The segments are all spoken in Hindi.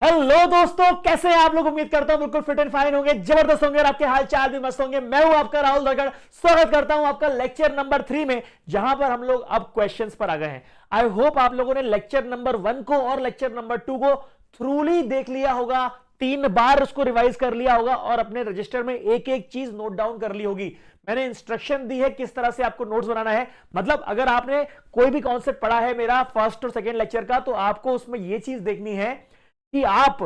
हेलो दोस्तों, कैसे हैं आप लोग। उम्मीद करता हूं बिल्कुल फिट एंड फाइन होंगे, जबरदस्त होंगे और आपके हाल चाल भी मस्त होंगे। मैं हूं आपका राहुल दरगड़। स्वागत करता हूं आपका लेक्चर नंबर 3 में, जहां पर हम लोग अब क्वेश्चंस पर आ गए हैं। आई होप आप लोगों ने लेक्चर नंबर 1 को और लेक्चर नंबर 2 को थ्रूली देख लिया होगा, 3 बार उसको रिवाइज कर लिया होगा और अपने रजिस्टर में एक एक चीज नोट डाउन कर ली होगी। मैंने इंस्ट्रक्शन दी है किस तरह से आपको नोट्स बनाना है। मतलब अगर आपने कोई भी कॉन्सेप्ट पढ़ा है मेरा फर्स्ट और सेकेंड लेक्चर का, तो आपको उसमें यह चीज देखनी है कि आप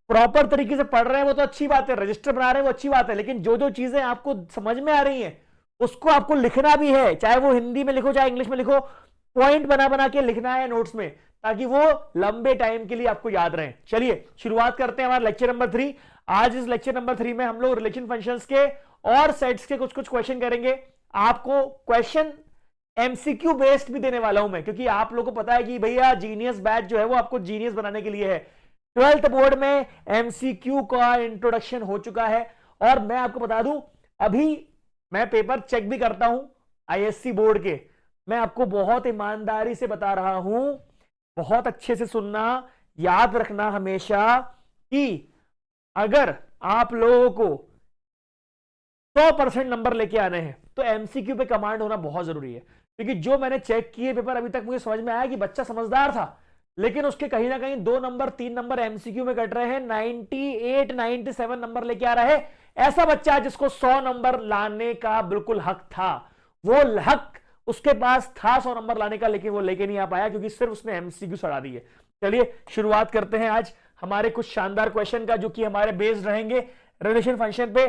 प्रॉपर तरीके से पढ़ रहे हैं, वो तो अच्छी बात है, रजिस्टर बना रहे हैं वो अच्छी बात है, लेकिन जो जो चीजें आपको समझ में आ रही हैं उसको आपको लिखना भी है, चाहे वो हिंदी में लिखो चाहे इंग्लिश में लिखो। पॉइंट बना बना के लिखना है नोट्स में, ताकि वो लंबे टाइम के लिए आपको याद रहे। चलिए शुरुआत करते हैं हमारा लेक्चर नंबर 3। आज इस लेक्चर नंबर 3 में हम लोग रिलेशन फंक्शंस के और सेट्स के कुछ कुछ क्वेश्चन करेंगे। आपको क्वेश्चन एमसीक्यू बेस्ड भी देने वाला हूं मैं, क्योंकि आप लोगों को पता है कि भैया जीनियस बैच जो है वो आपको जीनियस बनाने के लिए है। 12th बोर्ड में एमसीक्यू का इंट्रोडक्शन हो चुका है और मैं आपको बता दूं, अभी मैं पेपर चेक भी करता हूं आईएससी बोर्ड के। मैं आपको बहुत ईमानदारी से बता रहा हूं, बहुत अच्छे से सुनना, याद रखना हमेशा कि अगर आप लोगों को 100% नंबर लेके आने हैं तो एमसीक्यू पे कमांड होना बहुत जरूरी है। क्योंकि जो मैंने चेक किए पेपर अभी तक मुझे समझ में आया कि बच्चा समझदार था, लेकिन उसके कहीं ना कहीं 2 नंबर 3 नंबर एमसीक्यू में कट रहे हैं। 98 97 नंबर लेके आ रहा है ऐसा बच्चा जिसको 100 नंबर लाने का बिल्कुल हक था। वो हक उसके पास था 100 नंबर लाने का, लेकिन वो लेके नहीं आ पाया क्योंकि सिर्फ उसने एमसीक्यू सड़ा दी है। चलिए शुरुआत करते हैं आज हमारे कुछ शानदार क्वेश्चन का, जो कि हमारे बेस्ड रहेंगे रिलेशन फंक्शन पे।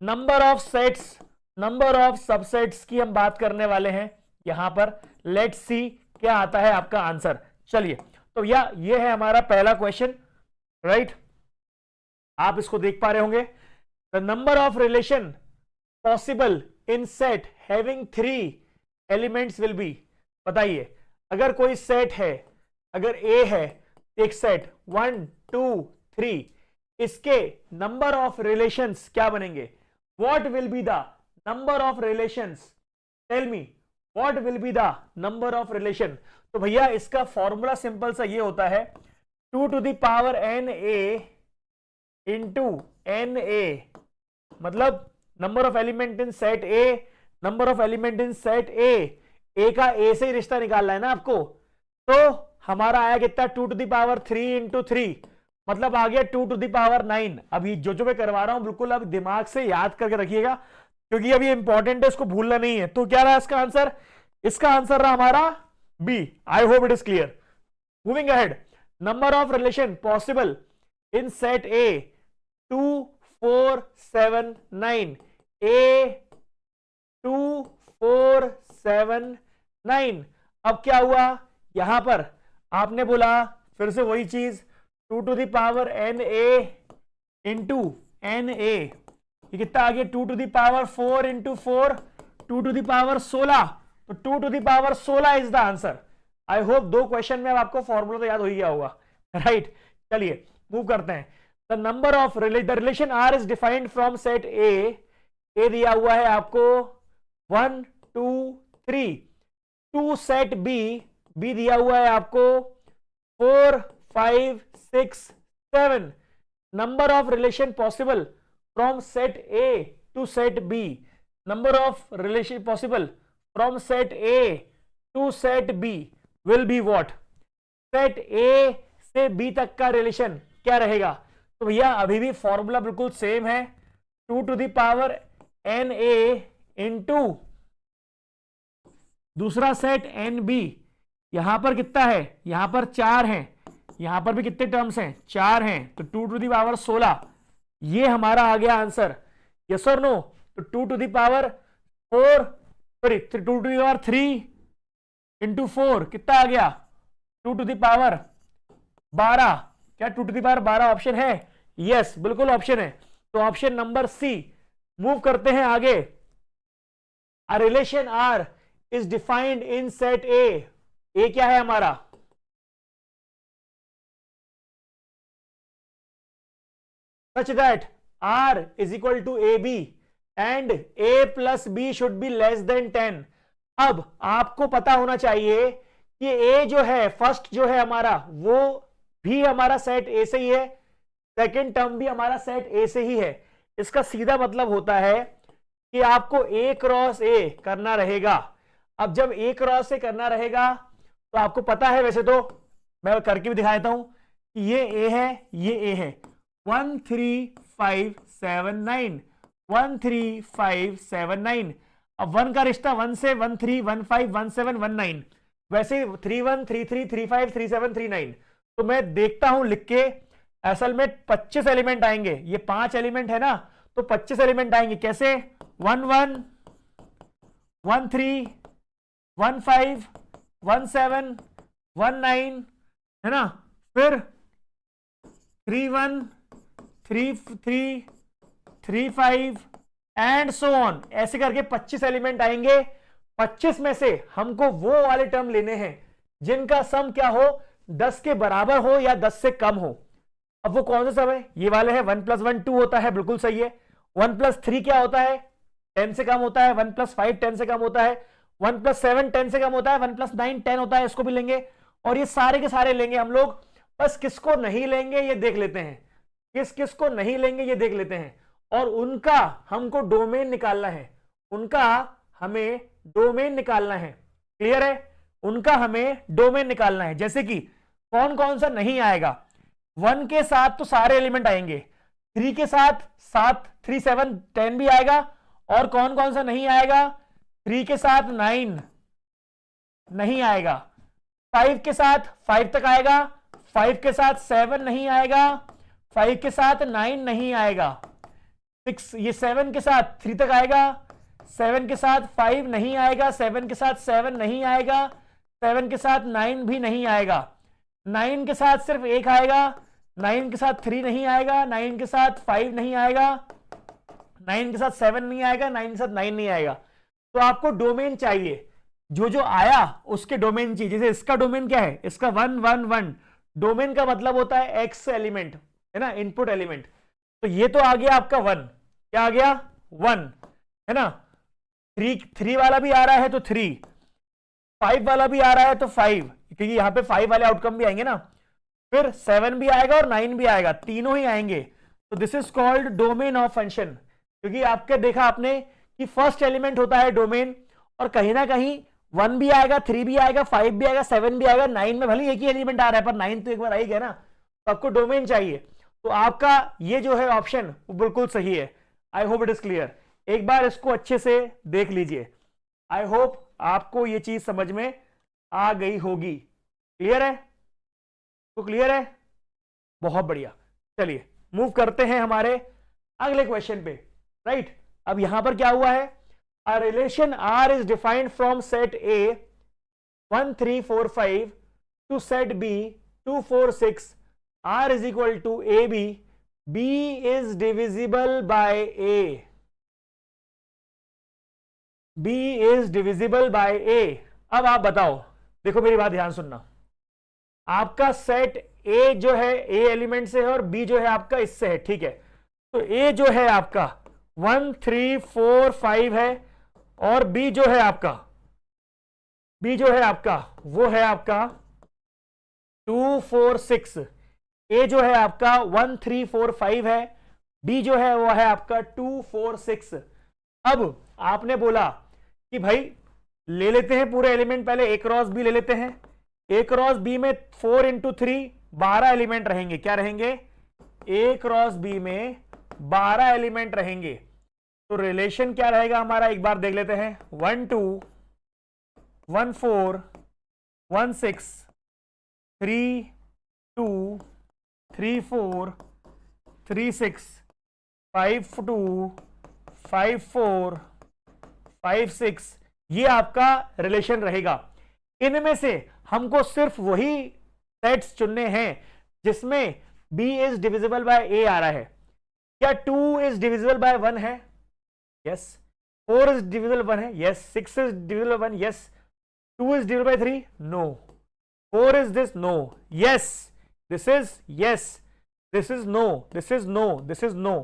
Number of sets, number of subsets की हम बात करने वाले हैं यहां पर। लेट्स सी क्या आता है आपका आंसर। चलिए तो ये है हमारा पहला क्वेश्चन, राइट। आप इसको देख पा रहे होंगे। The number of relation possible in set having 3 elements will be. बताइए, अगर कोई सेट है, अगर ए है एक सेट 1 2 3, इसके नंबर ऑफ रिलेशंस क्या बनेंगे? What will be the number of relations? Tell me what will be the number of relation. तो भैया इसका फॉर्मूला सिंपल सा ये होता है 2 to the power n a into N A. मतलब number of element in set A, number of element in set A का ए से ही रिश्ता निकालना है ना आपको। तो हमारा आया कितना? 2 to the power 3 इंटू 3, मतलब आ गया 2 to the power 9। अभी जो मैं करवा रहा हूं बिल्कुल अब दिमाग से याद करके रखिएगा, क्योंकि अब ये इंपॉर्टेंट है, इसको भूलना नहीं है। तो क्या रहा इसका आंसर? इसका आंसर रहा हमारा B. I hope it is clear. Moving ahead, number of relation possible in set A 2 4 7 9। A 2 4 7 9। अब क्या हुआ यहां पर? आपने बोला फिर से वही चीज 2 to the power n a into N A. ये कितना आ गया? 2 to the power 4 into 4, 2 to the power 16। तो 2 to the power 16 is the answer. I hope 2 question में अब आपको फॉर्मूला तो याद हो ही गया होगा, राइट। चलिए मूव करते हैं। The number of the relation R is defined from set A दिया हुआ है आपको 1 2 3। टू सेट बी दिया हुआ है आपको 4 5 6 7। Number of relation possible from set A to set B. Number of relation possible from set A to set B will be what? Set A से बी तक का रिलेशन क्या रहेगा? तो भैया अभी भी फॉर्मूला बिल्कुल सेम है, 2 to the power n A into दूसरा सेट एन बी। यहां पर कितना है? यहां पर 4 हैं, यहां पर भी कितने टर्म्स हैं? 4 हैं, तो 2 to the power 16। ये हमारा आ गया आंसर, यस और नो? तो 2 to the power 4 sorry 2 to the power 3 into 4 कितना आ गया? 2 to the power 12। क्या 2 to the power 12 ऑप्शन है? यस बिल्कुल ऑप्शन है। तो ऑप्शन नंबर सी। मूव करते हैं आगे। A relation R is defined in set A क्या है हमारा? Such that R is equal to A b and a plus b should be less than 10। अब आपको पता होना चाहिए कि ए जो है फर्स्ट जो है हमारा, वो भी हमारा सेट ए से ही है, सेकेंड टर्म भी हमारा सेट ए से ही है। इसका सीधा मतलब होता है कि आपको ए क्रॉस ए करना रहेगा। अब जब ए क्रॉस ए करना रहेगा तो आपको पता है, वैसे तो मैं करके भी दिखा देता हूं कि ये ए है, ये ए है, 1 3 5 7 9, 1 3 5 7 9। अब 1 का रिश्ता 1 से 1 3 1 5 1 7 1 9, वैसे 3 1 3 3 3 5 3 7 3 9। तो मैं देखता हूं लिख के, असल में 25 एलिमेंट आएंगे, ये 5 एलिमेंट है ना, तो 25 एलिमेंट आएंगे। कैसे? 1 1 1 3 1 5 1 7 1 9, है ना, फिर 3 1 3 3 3 5 एंड सो ऑन, ऐसे करके 25 एलिमेंट आएंगे। 25 में से हमको वो वाले टर्म लेने हैं जिनका सम क्या हो, 10 के बराबर हो या 10 से कम हो। अब वो कौन सा सम है? ये वाले है। 1 + 1 2 होता है, बिल्कुल सही है। 1 + 3 क्या होता है? 10 से कम होता है। 1 + 5 10 से कम होता है। 1 + 7 10 से कम होता है। 1 + 9 10 होता है, इसको भी लेंगे। और ये सारे के सारे लेंगे हम लोग। बस किसको नहीं लेंगे ये देख लेते हैं, किस किस को नहीं लेंगे ये देख लेते हैं, और उनका हमको डोमेन निकालना है, उनका हमें डोमेन निकालना है। क्लियर है? उनका हमें डोमेन निकालना है। जैसे कि कौन कौन सा नहीं आएगा? 1 के साथ तो सारे एलिमेंट आएंगे, 3 के साथ 7 3 7 10 भी आएगा, और कौन कौन सा नहीं आएगा? 3 के साथ 9 नहीं आएगा, 5 के साथ 5 तक आएगा, 5 के साथ 7 नहीं आएगा, 5 के साथ 9 नहीं आएगा, 6 ये 7 के साथ 3 तक आएगा, 7 के साथ 5 नहीं आएगा, 7 के साथ 7 नहीं आएगा, 7 के साथ 9 भी नहीं आएगा, 9 के साथ सिर्फ 1 आएगा, 9 के साथ 3 नहीं आएगा, 9 के साथ 5 नहीं आएगा, 9 के साथ 7 नहीं आएगा, 9 के साथ 9 नहीं आएगा। तो आपको डोमेन चाहिए, जो जो आया उसके डोमेन चाहिए। जैसे इसका डोमेन क्या है? इसका 1 1 1, डोमेन का मतलब होता है एक्स एलिमेंट, है ना, इनपुट एलिमेंट। तो ये तो आ गया आपका 1, क्या आ गया? 1, है ना। 3 वाला भी आ रहा है तो 3, 5 वाला भी आ रहा है तो 5, क्योंकि यहां पे 5 वाले आउटकम भी आएंगे ना। फिर 7 भी आएगा और 9 भी आएगा, तीनों ही आएंगे। तो this is called domain of function, क्योंकि आपके देखा आपने कि फर्स्ट एलिमेंट होता है डोमेन, और कहीं ना कहीं 1 भी आएगा, 3 भी आएगा, 5 भी आएगा, 7 भी आएगा, 9 में भले एक ही एलिमेंट आ रहा है पर 9 तो एक बार आ ही गया ना। तो आपको डोमेन चाहिए, तो आपका ये जो है ऑप्शन वो बिल्कुल सही है। I hope it is clear. एक बार इसको अच्छे से देख लीजिए। आई होप आपको ये चीज समझ में आ गई होगी। क्लियर है? तो क्लियर है, बहुत बढ़िया। चलिए मूव करते हैं हमारे अगले क्वेश्चन पे। राइट, अब यहां पर क्या हुआ है? A relation R is defined from set A 1 3 4 5 to set B 2 4 6. R is equal to AB. B is divisible by A. B is divisible by A. अब आप बताओ, देखो मेरी बात ध्यान सुनना। आपका सेट A जो है A एलिमेंट से है और B जो है आपका इससे है, ठीक है। तो A जो है आपका 1 3 4 5 है, और B जो है आपका वो है आपका 2 4 6। A जो है आपका 1 3 4 5 है, B जो है वो है आपका 2 4 6। अब आपने बोला कि भाई ले लेते हैं पूरे एलिमेंट, पहले A क्रॉस B ले लेते हैं। A क्रॉस B में 4 × 3 12 एलिमेंट रहेंगे। क्या रहेंगे? A क्रॉस B में 12 एलिमेंट रहेंगे। तो रिलेशन क्या रहेगा हमारा, एक बार देख लेते हैं। 1 2 1 4 1 6 3 2 3 4 3 6 5 2 5 4 5 6, ये आपका रिलेशन रहेगा। इनमें से हमको सिर्फ वही सेट्स चुनने हैं जिसमें B is divisible by A आ रहा है। क्या 2 इज डिविजिबल बाय 1 है? Yes. 4 is divisible by 1 है? Yes. 6 is divisible by 1? Yes. 2 is divisible by 3? No. 4 is this? No. Yes. This is yes. This is no. This is no. This is no.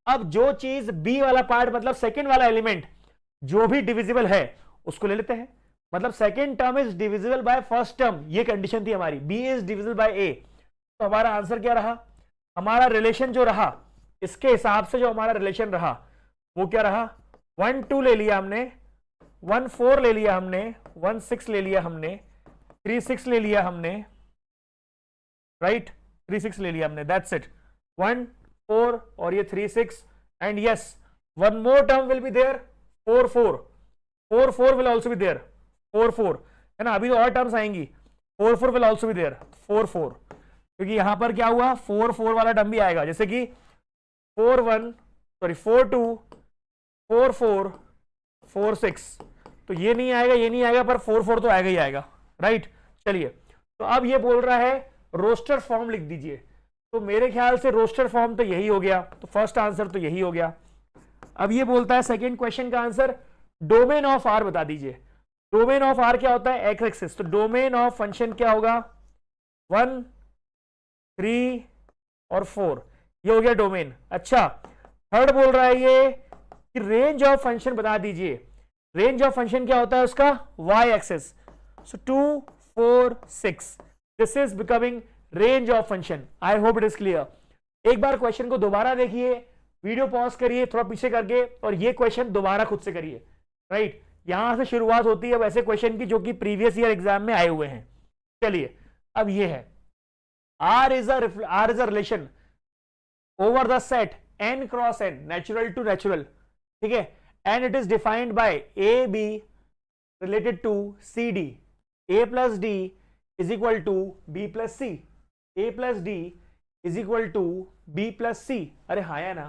अब जो चीज B वाला पार्ट, मतलब सेकेंड वाला एलिमेंट जो भी डिविजिबल है उसको ले लेते हैं। मतलब second term is divisible by first term, ये कंडीशन थी हमारी। B is divisible by A। तो हमारा आंसर क्या रहा? हमारा रिलेशन जो रहा, इसके हिसाब से जो हमारा रिलेशन रहा वो क्या रहा, 1 2 ले लिया हमने, 1 4 ले लिया हमने, 1 6 ले लिया हमने, 3 6 ले लिया हमने, राइट, 3 6 ले लिया हमने, दैट्स इट, 1 4 और ये 3 6 and yes one more term will be there, 4 4 4 4 विल ऑल्सो बी देयर, 4 4 है ना, अभी तो और टर्म्स आएंगी, 4 4 विल ऑल्सो बी देयर, 4 4, क्योंकि यहां पर क्या हुआ 4 4 वाला टर्म भी आएगा, जैसे कि 4 1 सॉरी 4 2 4 4 4 6, तो ये नहीं आएगा, ये नहीं आएगा, पर 4 4 तो आएगा ही आएगा, राइट। चलिए, तो अब ये बोल रहा है रोस्टर फॉर्म लिख दीजिए, तो मेरे ख्याल से रोस्टर फॉर्म तो यही हो गया, तो फर्स्ट आंसर तो यही हो गया। अब ये बोलता है सेकंड क्वेश्चन का आंसर डोमेन ऑफ आर बता दीजिए। डोमेन ऑफ आर क्या होता है, एक्स एक्सिस, तो डोमेन ऑफ फंक्शन क्या होगा, 1 3 और 4, ये हो गया डोमेन। अच्छा, थर्ड बोल रहा है ये कि रेंज ऑफ फंक्शन बता दीजिए। रेंज ऑफ फंक्शन क्या होता है उसका, y axis, so 2 4 6, this is becoming range of function. I hope it is clear. एक बार क्वेश्चन को दोबारा देखिए, वीडियो पॉज करिए थोड़ा पीछे करके, और ये क्वेश्चन दोबारा खुद से करिए, राइट। यहां से शुरुआत होती है वैसे क्वेश्चन की जो कि प्रीवियस ईयर एग्जाम में आए हुए हैं। चलिए, अब ये है R is a relation over the set n cross n, natural to natural, ठीक है, and it is defined by AB related to CD, A plus D is equal to B plus C, A plus D is equal to B plus C। अरे हाँ या ना,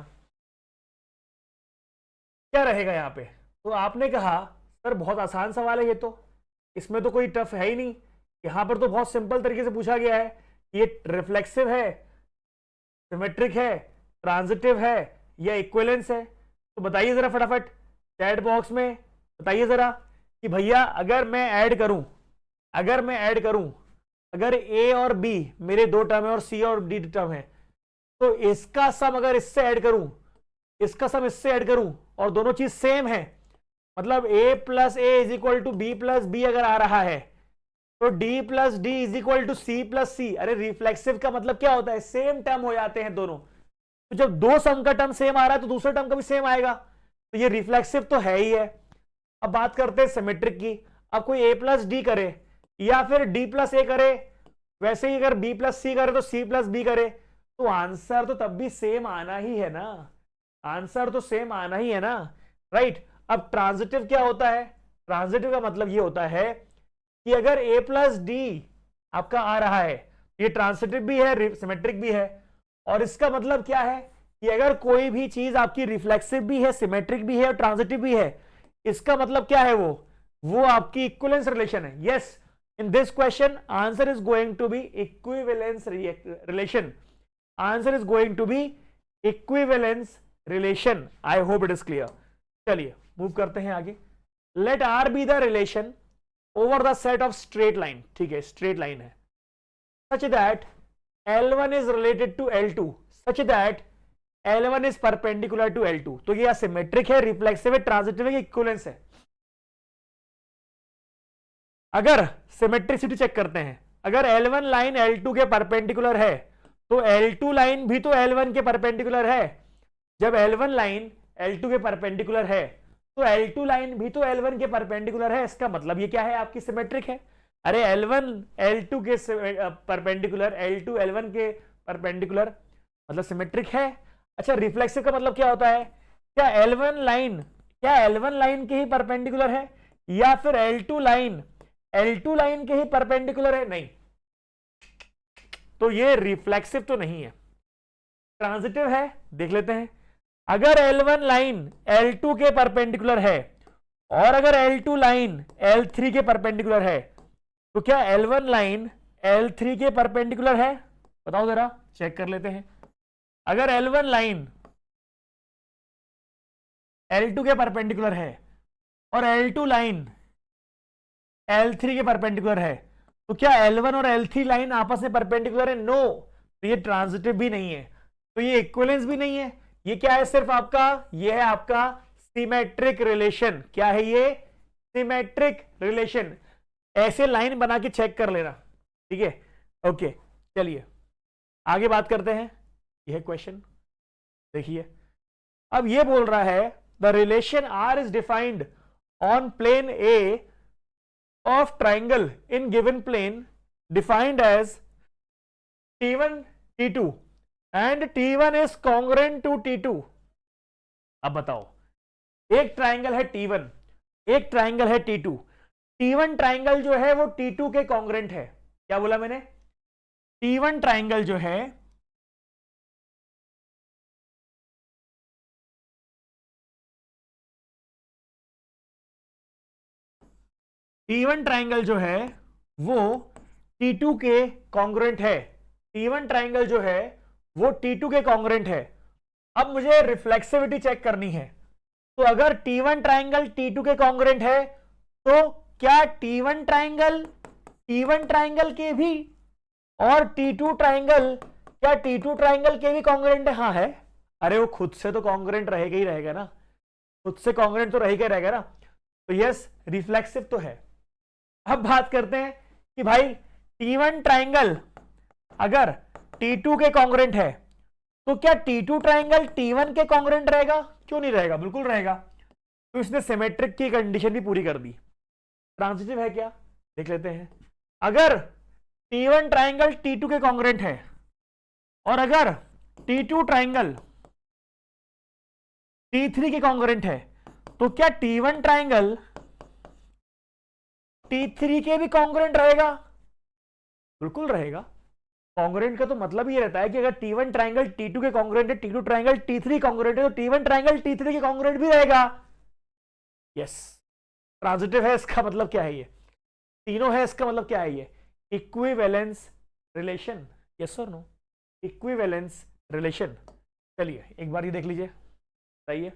क्या रहेगा यहाँ पे, तो आपने कहा सर बहुत आसान सवाल है ये तो, इसमें तो कोई टफ है ही नहीं, यहां पर तो बहुत सिंपल तरीके से पूछा गया है, ये रिफ्लेक्सिव है, सिमेट्रिक है, ट्रांजिटिव है या इक्विवेलेंस है। तो बताइए जरा फटाफट चैट बॉक्स में बताइए जरा कि भैया अगर मैं ऐड करूं, अगर ए और बी मेरे 2 टर्म है और सी और डी टर्म है, तो इसका सम अगर इससे ऐड करूं, इसका सम इससे ऐड करूं और दोनों चीज सेम है, मतलब a plus A is equal to B plus B अगर आ रहा है, तो d plus D is equal to C plus C. अरे रिफ्लेक्सिव का मतलब क्या होता है, सेम टर्म हो जाते हैं दोनों, तो जब 2 सम का टर्म सेम आ रहा है तो दूसरे टर्म का भी सेम आएगा, तो ये रिफ्लेक्सिव तो है ही है। अब बात करते हैं सिमेट्रिक की। अब कोई a प्लस डी करे या फिर d प्लस ए करे, वैसे ही अगर b प्लस सी करे तो c प्लस बी करे, तो आंसर तो तब भी सेम आना ही है ना, आंसर तो सेम आना ही है ना, राइट। अब ट्रांजिटिव क्या होता है, ट्रांजिटिव का मतलब ये होता है कि अगर a प्लस डी आपका आ रहा है, ये ट्रांजिटिव भी है सिमेट्रिक भी है, और इसका मतलब क्या है कि अगर कोई भी चीज आपकी रिफ्लेक्सिव भी है, सिमेट्रिक भी है और ट्रांजिटिव भी है, इसका मतलब क्या है, वो आपकी इक्विवेलेंस रिलेशन है। Yes, in this question answer is going to be equivalence relation, answer is going to be equivalence relation. I hope it is clear. चलिए मूव करते हैं आगे। Let R be the relation over the set of straight line, ठीक है, स्ट्रेट लाइन है, such that L1 is related to L2 such that L1 is perpendicular to L2। तो ये सिमेट्रिक है, रिफ्लेक्सिव है, ट्रांजिटिव है, इक्विवेलेंस है। अगर सिमेट्रिसिटी चेक करते हैं, अगर L1 लाइन L2 के परपेंडिकुलर है तो L2 लाइन भी तो L1 के परपेंडिकुलर है। जब L1 लाइन L2 के परपेंडिकुलर है तो L2 लाइन भी तो L1 के परपेंडिकुलर है, इसका मतलब ये क्या है, आपकी सिमेट्रिक है। अरे L1 L2 के परपेंडिकुलर, L2 L1 के परपेंडिकुलर, मतलब सिमेट्रिक है। अच्छा, रिफ्लेक्सिव का मतलब क्या होता है, क्या L1 लाइन के ही परपेंडिकुलर है या फिर L2 लाइन के ही परपेंडिकुलर है, नहीं, तो ये रिफ्लेक्सिव तो नहीं है, ट्रांजिटिव है। देख लेते हैं, अगर L1 लाइन L2 के परपेंडिकुलर है और अगर L2 लाइन L3 के परपेंडिकुलर है, तो क्या L1 लाइन L3 के परपेंडिकुलर है, बताओ जरा, चेक कर लेते हैं। अगर L1 लाइन L2 के परपेंडिकुलर है और L2 लाइन L3 के परपेंडिकुलर है, तो क्या L1 और L3 लाइन आपस में परपेंडिकुलर है, नो, तो ये ट्रांजिटिव भी नहीं है, तो ये इक्विवेलेंस भी नहीं है। ये क्या है, सिर्फ आपका, ये है आपका सिमेट्रिक रिलेशन। क्या है ये, सिमेट्रिक रिलेशन। ऐसे लाइन बना के चेक कर लेना, ठीक है, ओके। चलिए आगे बात करते हैं। यह क्वेश्चन देखिए। अब ये बोल रहा है the relation R is defined on plane A of triangle in given plane defined as T1 T2 and T1 is congruent to T2। अब बताओ, एक ट्राइंगल है T1, एक ट्राइंगल है T2। T1 ट्राइंगल जो है वो T2 के कॉन्ग्रुएंट है। क्या बोला मैंने? T1 ट्राइंगल जो है T1 ट्राइंगल जो है वो T2 के कॉन्ग्रुएंट है। T1 ट्राइंगल जो है वो T2 के कॉन्ग्रुएंट है। अब मुझे रिफ्लेक्सिविटी चेक करनी है। तो अगर T1 ट्राइंगल T2 के कॉन्ग्रुएंट है तो क्या T1 ट्राइंगल के भी और T2 ट्राइंगल क्या T2 ट्राइंगल के भी कॉन्ग्रुएंट है? हाँ है। अरे वो खुद से तो कॉन्ग्रुएंट रहेगा ही रहेगा ना, खुद से कॉन्ग्रुएंट तो रहेगा ना। तो यस, रिफ्लेक्सिव तो है। अब बात करते हैं कि भाई T1 ट्राइंगल अगर T2 के कॉन्ग्रुएंट है तो क्या T2 ट्राइंगल T1 के कॉन्ग्रुएंट रहेगा? क्यों नहीं रहेगा, बिल्कुल रहेगा। तो इसने सिमेट्रिक की कंडीशन भी पूरी कर दी। ट्रांजिटिव है क्या, देख लेते हैं। अगर T1 ट्राइंगल T2 के कॉन्ग्रुएंट है और अगर T2 ट्राइंगल T3 के कॉन्ग्रुएंट है तो क्या T1 ट्राइंगल T3 के भी कॉन्ग्रुएंट रहेगा? बिल्कुल रहेगा। कॉन्ग्रुएंट का तो मतलब ये रहता है कि अगर T1 ट्राइंगल T2 के कॉन्ग्रुएंट है, T2 ट्राइंगल T3 कॉन्ग्रुएंट है, तो T1 ट्राइंगल T3 के कॉन्ग्रुएंट भी रहेगा। यस, ट्रांजिटिव है, इसका मतलब क्या है? ये तीनों है, इसका मतलब क्या है? ये इक्विवेलेंस रिलेशन। यस और नो? Equivalence relation. चलिए एक बार ये देख लीजिए, बताइए।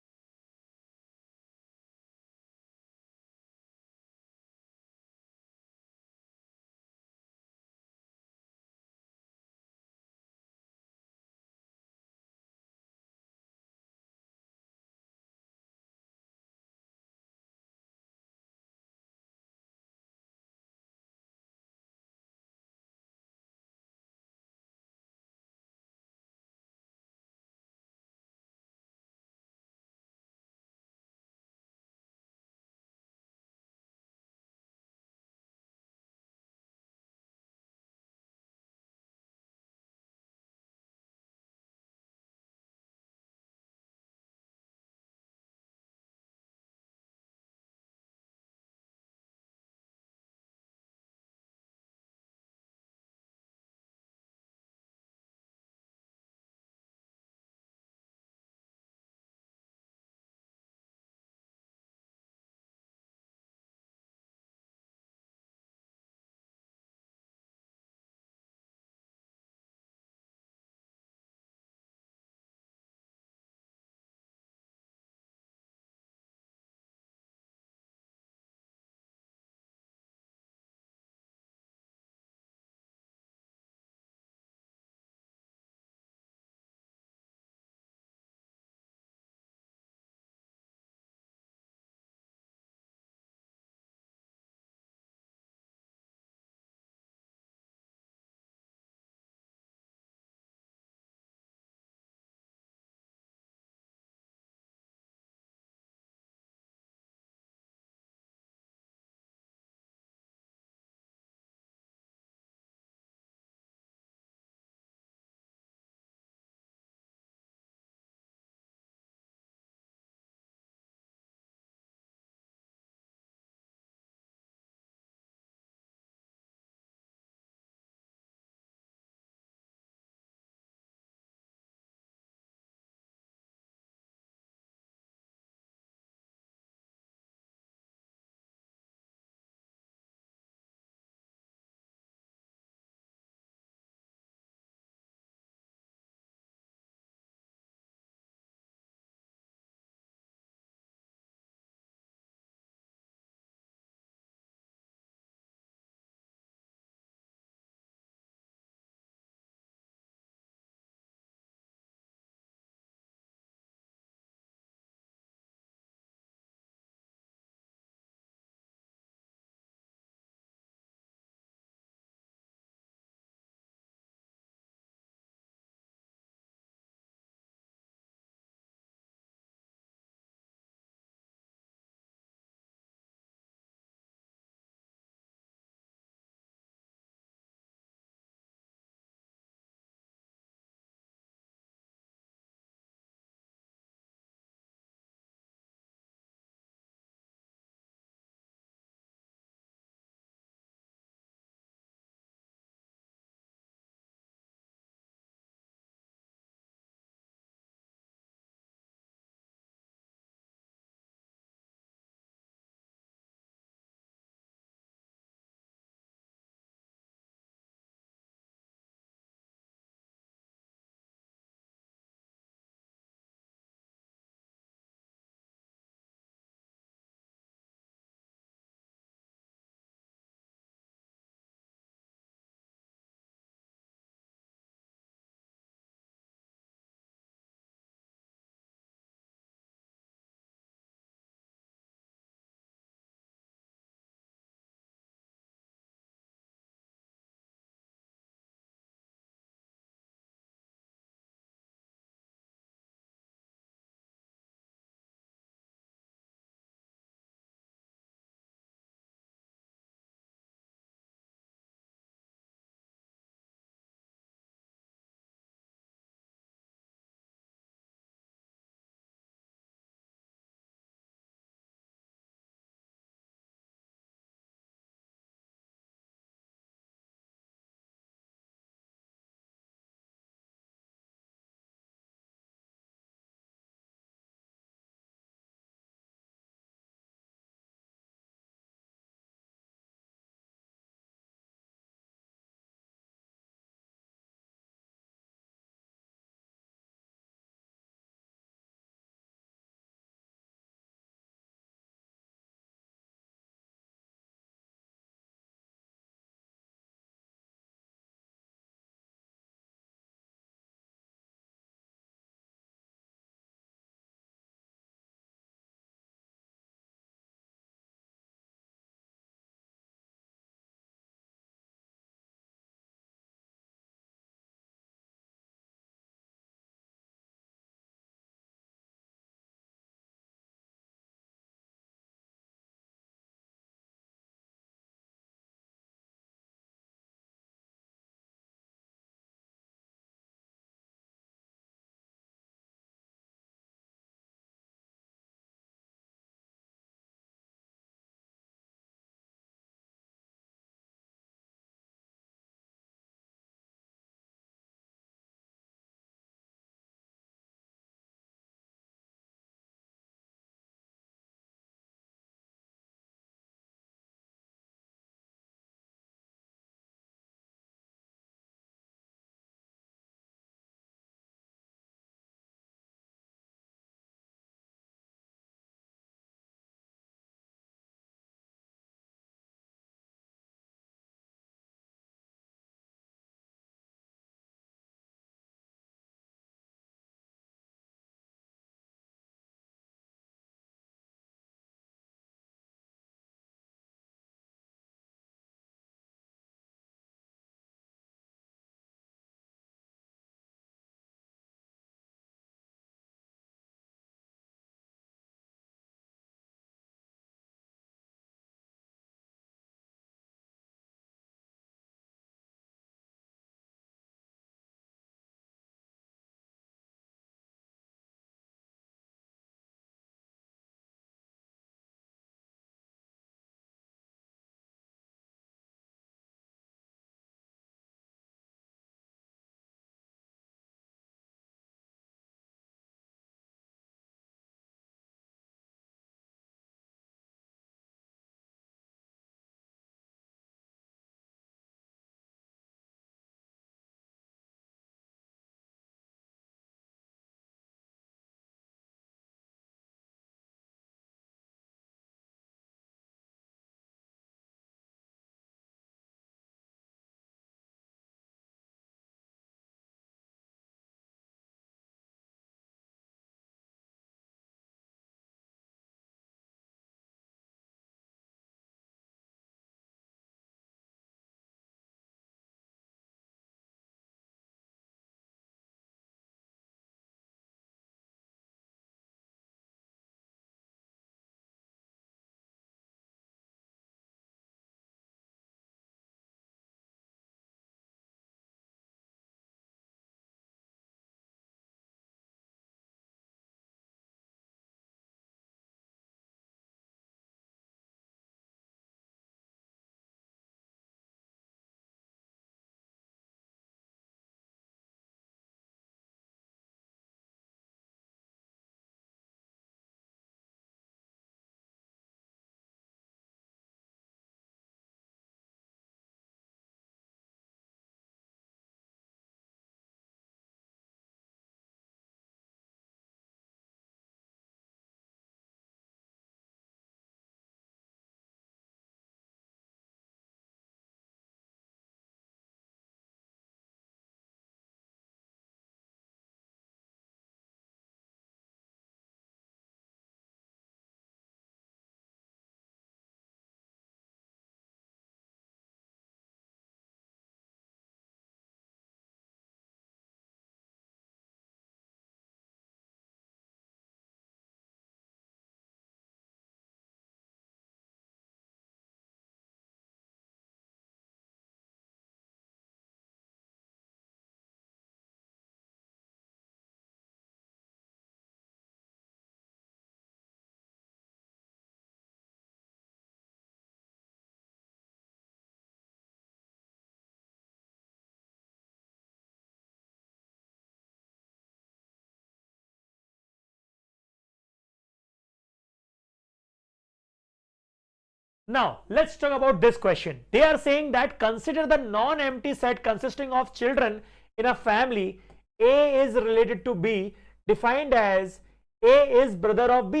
Now, let's talk about this question. They are saying that consider the non-empty set consisting of children in a family. A is related to B, defined as A is brother of B.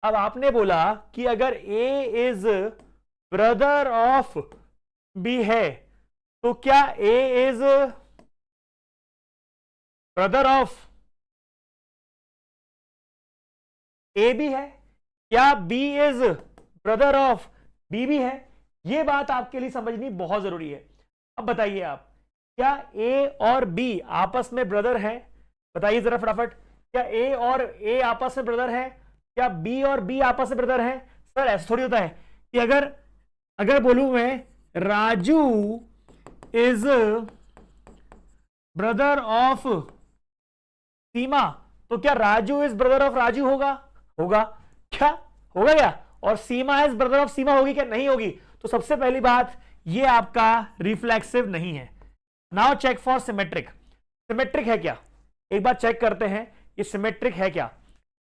अब आपने बोला कि अगर A is brother of B है, तो क्या A is brother of A भी है? क्या B is brother of B भी है? ये बात आपके लिए समझनी बहुत जरूरी है। अब बताइए आप, क्या ए और बी आपस में ब्रदर है? बताइए जरा फटाफट, क्या ए और ए आपस में ब्रदर है? क्या बी और बी आपस में ब्रदर है? सर ऐसा थोड़ी होता है कि अगर बोलूं मैं राजू इज ब्रदर ऑफ सीमा, तो क्या Raju is brother of Raju होगा? होगा क्या? होगा क्या? और सीमा इज ब्रदर ऑफ सीमा होगी क्या? नहीं होगी। तो सबसे पहली बात, ये आपका रिफ्लेक्सिव नहीं है। Now check for symmetric. Symmetric है क्या? एक बार चेक करते हैं ये सिमेट्रिक है क्या।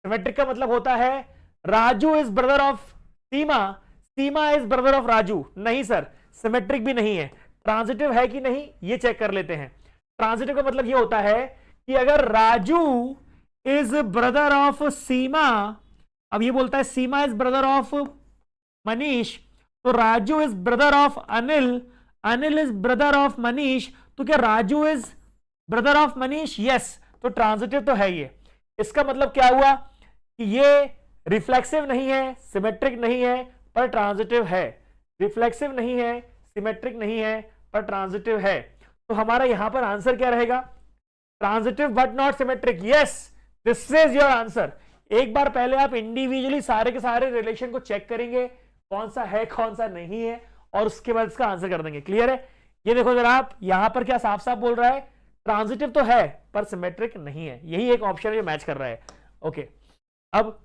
सिमेट्रिक का मतलब होता है Raju is brother of Seema, Seema is brother of Raju. नहीं सर, सिमेट्रिक भी नहीं है। ट्रांजिटिव है कि नहीं, ये चेक कर लेते हैं। ट्रांजिटिव का मतलब ये होता है कि अगर राजू इज ब्रदर ऑफ सीमा, अब ये बोलता है सीमा इज ब्रदर ऑफ मनीष, तो Raju is brother of Anil, Anil is brother of Manish, तो क्या Raju is brother of Manish? Yes. तो ट्रांजिटिव तो है ये। इसका मतलब क्या हुआ कि ये रिफ्लेक्सिव नहीं है, सिमेट्रिक नहीं है, पर ट्रांजिटिव है। रिफ्लेक्सिव नहीं है, सिमेट्रिक नहीं है, पर ट्रांजिटिव है। तो हमारा यहां पर आंसर क्या रहेगा? Transitive but not symmetric. Yes, this is your answer. एक बार पहले आप इंडिविजुअली सारे के सारे रिलेशन को चेक करेंगे, कौन सा है कौन सा नहीं है, और उसके बाद इसका आंसर कर देंगे। क्लियर है? ये देखो जरा आप, यहां पर क्या साफ साफ बोल रहा है, ट्रांजिटिव तो है पर सिमेट्रिक नहीं है। यही एक ऑप्शन जो मैच कर रहा है। ओके, अब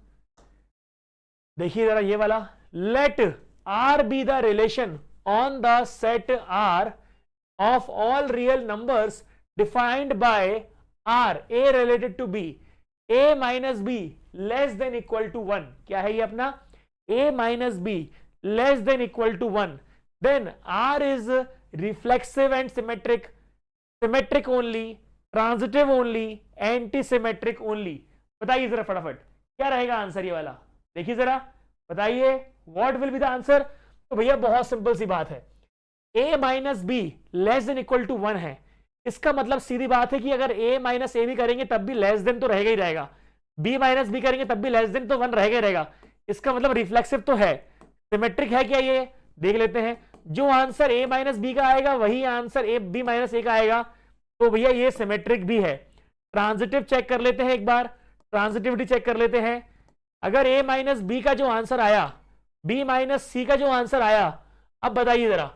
देखिए जरा ये वाला, let R be the relation on the set R of all real numbers defined by R A related to B, a minus B less than equal to 1। क्या है ये अपना? a minus B less than equal to 1, then r is reflexive and symmetric, symmetric only, transitive only, anti symmetric only. बताइए जरा फटाफट क्या रहेगा आंसर ये वाला। देखिए जरा, बताइए what will be the answer. तो भैया बहुत सिंपल सी बात है, a minus B less than equal to 1 है। इसका मतलब सीधी बात है कि अगर a माइनस ए भी करेंगे तब भी लेस देन तो रहेगा ही रहेगा, b माइनस बी करेंगे तब भी लेस देन तो 1 रहेगा ही रहेगा। इसका मतलब रिफ्लेक्सिव तो है। सिमेट्रिक है क्या ये? देख लेते हैं। जो आंसर a माइनस बी का आएगा वही आंसर a b माइनस ए का आएगा, तो भैया ये सिमेट्रिक भी है। ट्रांजिटिव चेक कर लेते हैं एक बार, ट्रांजिटिविटी चेक कर लेते हैं। अगर a माइनस बी का जो आंसर आया, b माइनस सी का जो आंसर आया, अब बताइए जरा,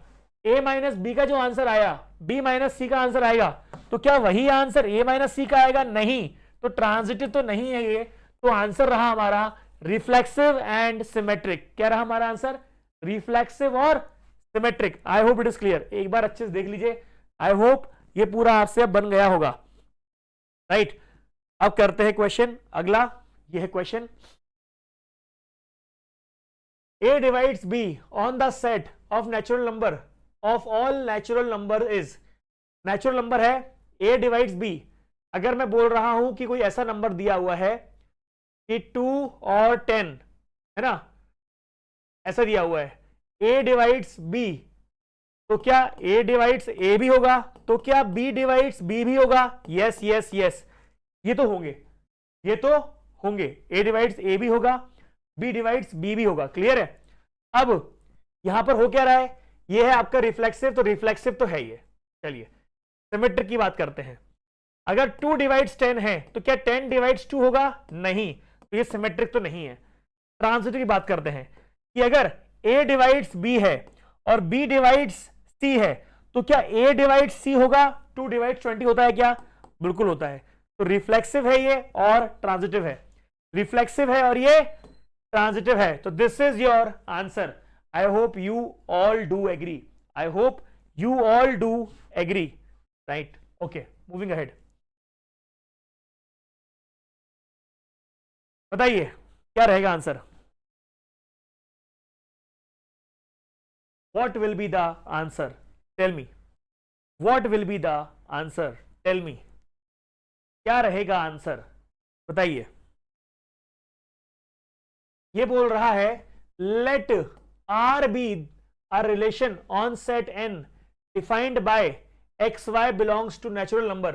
a माइनस बी का जो आंसर आया, b माइनस सी का आंसर आएगा, तो क्या वही आंसर a माइनस सी का आएगा? नहीं। तो ट्रांजिटिव तो नहीं है ये। तो आंसर रहा हमारा रिफ्लेक्सिव एंड सिमेट्रिक। क्या रहा हमारा आंसर? रिफ्लेक्सिव और symmetric. I hope it is clear. एक बार अच्छे से देख लीजिए। आई होप ये पूरा आपसे अब बन गया होगा। राइट, अब करते हैं क्वेश्चन अगला। ये है question, a divides b on the set of natural number of all natural number is। Natural number है, a डिवाइड्स b। अगर मैं बोल रहा हूं कि कोई ऐसा नंबर दिया हुआ है कि 2 और 10 है ना, ऐसा दिया हुआ है, a डिवाइड्स b, तो क्या a डिवाइड्स a भी होगा? तो क्या b डिवाइड्स b भी होगा? यस यस यस, ये तो होंगे, ये तो होंगे। a डिवाइड्स a भी होगा, b डिवाइड्स b भी होगा। क्लियर है? अब यहां पर हो क्या रहा है, ये है आपका रिफ्लेक्सिव, तो रिफ्लेक्सिव तो है ये। चलिए सिमेट्रिक की बात करते हैं। अगर 2 डिवाइड्स 10 है तो क्या 10 डिवाइड्स 2 होगा? नहीं, तो ये सिमेट्रिक तो नहीं है। ट्रांजिटिव की बात करते हैं कि अगर a डिवाइड्स b है और b डिवाइड्स c है, तो क्या a डिवाइड्स c होगा? 2 डिवाइड्स 20 होता है क्या? बिल्कुल होता है। तो रिफ्लेक्सिव है ये और ट्रांजिटिव है, रिफ्लेक्सिव है और ये ट्रांजिटिव है। तो this is your answer. I hope you all do agree, I hope you all do agree. Right, okay, moving ahead. बताइए क्या रहेगा आंसर। what will be the answer? Tell me. What will be the answer? Tell me. क्या रहेगा आंसर, बताइए. ये बोल रहा है let R be a relation on set n defined by xy belongs to natural number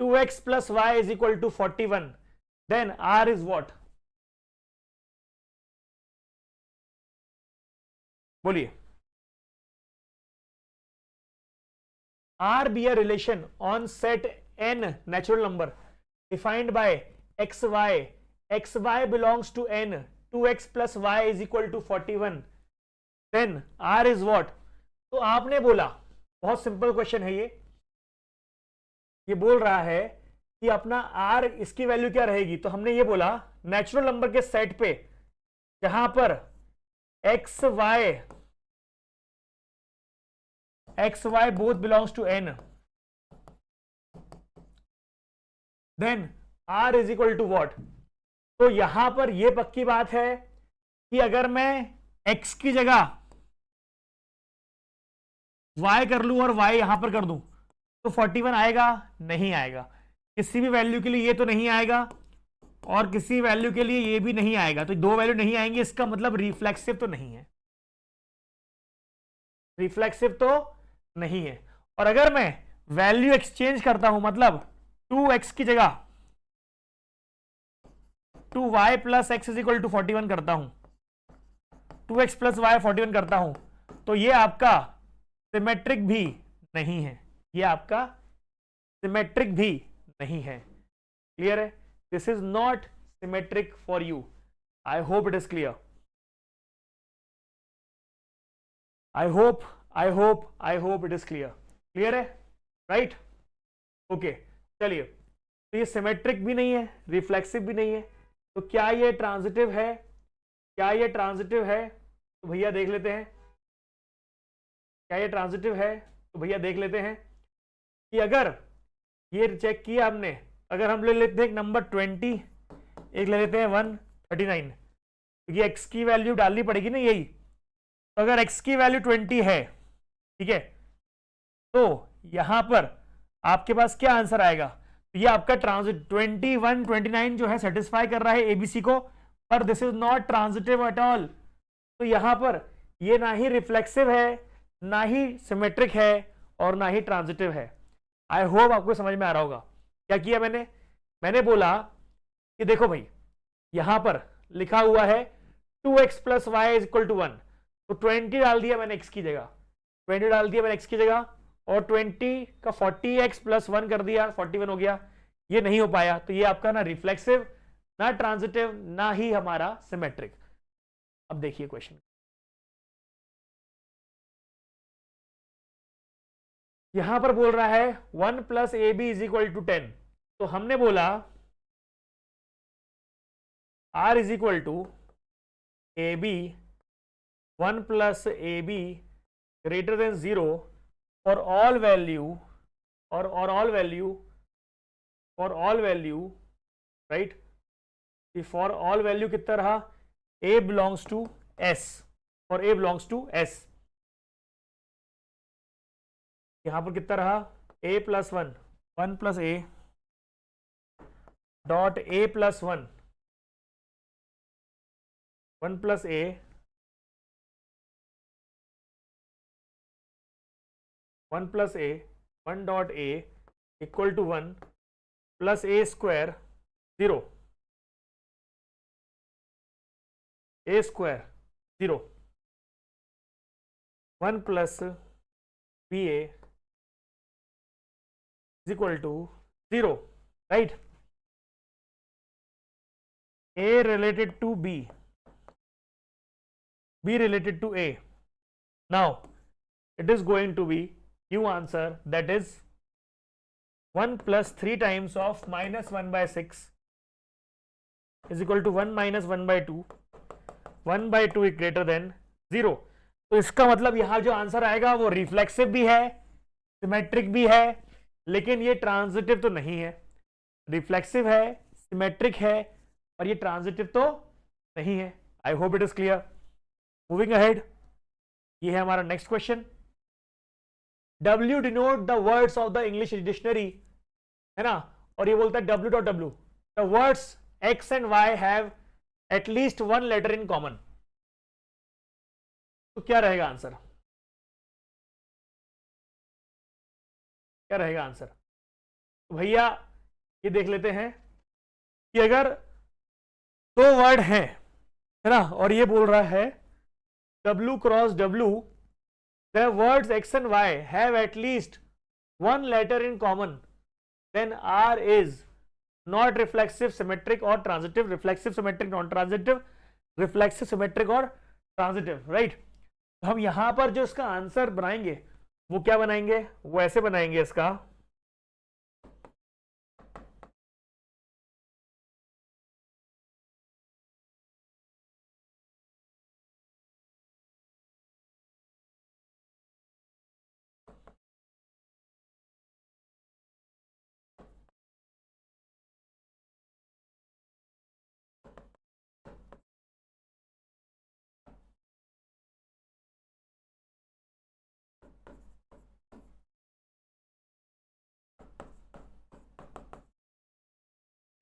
2x plus y is equal to 41, then R is what? बोलिए. R be a relation on set n natural number defined by xy belongs to n, 2x plus y is equal to 41, then R is what? तो आपने बोला, बहुत सिंपल क्वेश्चन है ये बोल रहा है कि अपना R इसकी वैल्यू क्या रहेगी. तो हमने ये बोला नेचुरल नंबर के सेट पे जहां पर xy both belongs to n, then R is equal to what? तो यहां पर यह पक्की बात है कि अगर मैं x की जगह y कर लूं और y यहां पर कर दूं तो 41 आएगा? नहीं आएगा. किसी भी वैल्यू के लिए ये तो नहीं आएगा और किसी वैल्यू के लिए ये भी नहीं आएगा. तो दो वैल्यू नहीं आएंगे, इसका मतलब रिफ्लेक्सिव तो नहीं है. रिफ्लेक्सिव तो नहीं है. और अगर मैं वैल्यू एक्सचेंज करता हूं, मतलब 2x की जगह 2y plus X is equal to 41 करता हूं, 2x प्लस वाई 41 करता हूं, तो ये आपका सिमेट्रिक भी नहीं है. ये आपका सिमेट्रिक भी नहीं है. क्लियर है? This is not symmetric for you. I hope it is clear. I hope it is clear. Clear है? राइट? ओके, चलिए. तो ये सिमेट्रिक भी नहीं है, रिफ्लेक्सिव भी नहीं है, तो क्या ये ट्रांजिटिव है? क्या ये ट्रांजिटिव है? तो भैया देख लेते हैं. क्या ये ट्रांजिटिव है? तो भैया देख लेते हैं कि अगर ये चेक किया हमने, अगर हम ले लेते हैं एक नंबर 20, एक ले लेते हैं 139, क्योंकि x की वैल्यू डालनी पड़ेगी ना यही. तो अगर x की वैल्यू 20 है, ठीक है, तो यहां पर आपके पास क्या आंसर आएगा? तो ये आपका ट्रांजिट 21 29 जो है सेटिस्फाई कर रहा है एबीसी को, पर this is not transitive at all. तो यहां पर ये ना ही रिफ्लेक्सिव है, ना ही सिमेट्रिक है और ना ही ट्रांजिटिव है. आई होप आपको समझ में आ रहा होगा. क्या किया मैंने बोला कि देखो भाई, यहां पर लिखा हुआ है 2x plus Y is equal to 1, तो 20 डाल दिया मैंने x की जगह, 20 डाल दिया मैंने x की जगह, और 20 का 40x प्लस 1 कर दिया, 41 हो गया. ये नहीं हो पाया, तो ये आपका ना रिफ्लेक्सिव, ना ट्रांजिटिव, ना ही हमारा सिमेट्रिक. अब देखिए क्वेश्चन. यहां पर बोल रहा है 1 plus A B is equal to 10. तो हमने बोला R is equal to A B 1 plus AB greater than 0 for all value, or all value, right? For all value कितना रहा? A belongs to S, और A belongs to S. यहां पर कितना रहा? A plus 1, 1 plus A dot A plus 1, 1 plus A 1 plus a 1 dot a equal to 1 plus a square 0, a square 0, 1 plus ba is equal to 0, right? A related to b, b related to a. Now it is going to be new answer, that is 1 plus 3 times of minus 1 by 6 is equal to 1 minus 1 by 2. 1 by 2 is greater than 0. तो इसका मतलब यहां जो आंसर आएगा वो रिफ्लेक्सिव भी है, सिमेट्रिक भी है, लेकिन ये ट्रांजिटिव तो नहीं है. रिफ्लेक्सिव है, सिमेट्रिक है, और ये ट्रांजिटिव तो नहीं है. I hope it is clear. Moving ahead. ये है हमारा next question. W denote the words of the English dictionary, है ना, और ये बोलता है W.W the words X and Y have at least one letter in common. तो क्या रहेगा आंसर, क्या रहेगा आंसर? तो भैया ये देख लेते हैं कि अगर दो वर्ड हैं, है ना, और ये बोल रहा है W cross W the words X and Y have at least one letter in common, then R is not reflexive, symmetric or transitive, reflexive, symmetric, non-transitive, reflexive, symmetric और transitive, right? हम यहां पर जो इसका आंसर बनाएंगे वो क्या बनाएंगे, वो ऐसे बनाएंगे इसका,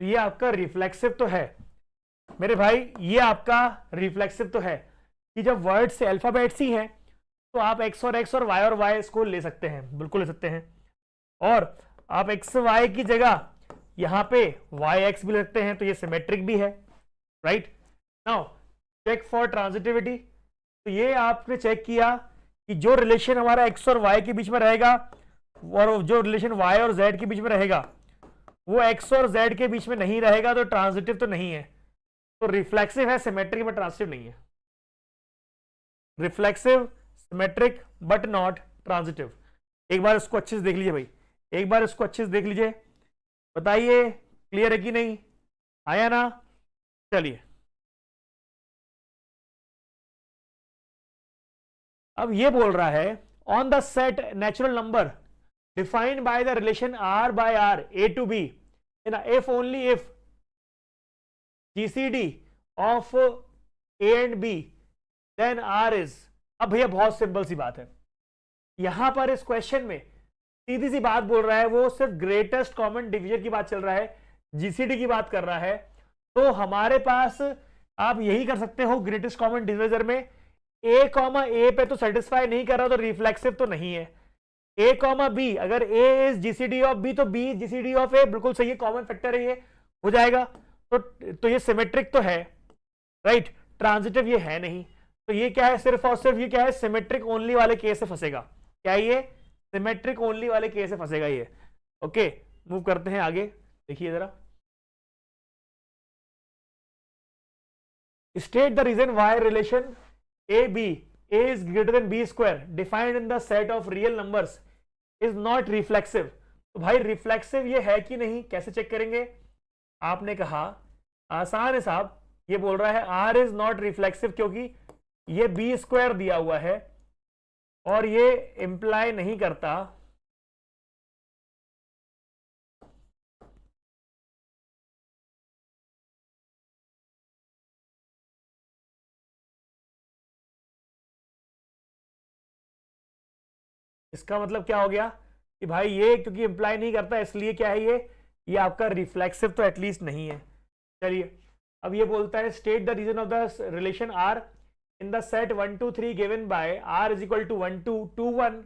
ये आपका रिफ्लेक्सिव तो है मेरे भाई, ये आपका रिफ्लेक्सिव तो है कि जब वर्ड से अल्फाबेट्स ही हैं तो आप एक्स और एक्स और वाई और वाई इसको ले सकते हैं, बिल्कुल ले सकते हैं, और आप एक्स वाई की जगह यहां पे वाई एक्स भी ले सकते हैं, तो ये सिमेट्रिक भी है, right. Now check for transitivity, तो ये आपने चेक किया कि जो रिलेशन हमारा एक्स और वाई के बीच में रहेगा और जो रिलेशन वाई और जेड के बीच में रहेगा वो एक्स और जेड के बीच में नहीं रहेगा, तो ट्रांजिटिव तो नहीं है, तो रिफ्लेक्सिव है, सिमेट्रिक बट ट्रांजिटिव नहीं है। Reflexive, symmetric but not transitive. एक बार इसको अच्छे से देख लीजिए भाई, एक बार इसको अच्छे से देख लीजिए, बताइए क्लियर है कि नहीं, आया ना? चलिए अब ये बोल रहा है on the set natural number defined by the relation R by R A to B in if only if GCD of A and B then R is। अब भैया बहुत सिंपल सी बात है, यहां पर इस क्वेश्चन में सीधी सी बात बोल रहा है, वो सिर्फ ग्रेटेस्ट कॉमन डिवीजन की बात चल रहा है, जीसीडी की बात कर रहा है, तो हमारे पास आप यही कर सकते हो ग्रेटेस्ट कॉमन डिविजर में ए कॉमा ए पे तो सेटिस्फाई नहीं कर रहा, तो रिफ्लेक्सिव तो नहीं है। ए कॉमा बी, अगर ए इज जीसीडी ऑफ बी तो बी जीसीडी ऑफ ए, बिल्कुल सही है, कॉमन फैक्टर है, ये हो जाएगा, तो ये सिमेट्रिक तो है, राइट। ट्रांजिटिव ये है नहीं, तो ये क्या है, सिर्फ और सिर्फ ये क्या है, सिमेट्रिक ओनली वाले केस से फंसेगा। क्या ये सिमेट्रिक ओनली वाले केस से फंसेगा ये। ओके मूव करते हैं आगे, देखिए जरा, state the reason why relation A B a is greater than b square defined in the set of real numbers is not reflexive। तो भाई रिफ्लेक्सिव ये है कि नहीं, कैसे चेक करेंगे? आपने कहा आसान है साहब, ये बोल रहा है r is not reflexive क्योंकि ये b स्क्वायर दिया हुआ है और ये इंप्लाई नहीं करता इसका मतलब क्या हो गया कि भाई ये क्योंकि इंप्लाई नहीं करता इसलिए क्या है, ये आपका रिफ्लेक्सिव तो एटलीस्ट नहीं है। चलिए अब ये बोलता है state the reason of the relation R in the set 1 2 3 given by R is equal to 1 2 2 1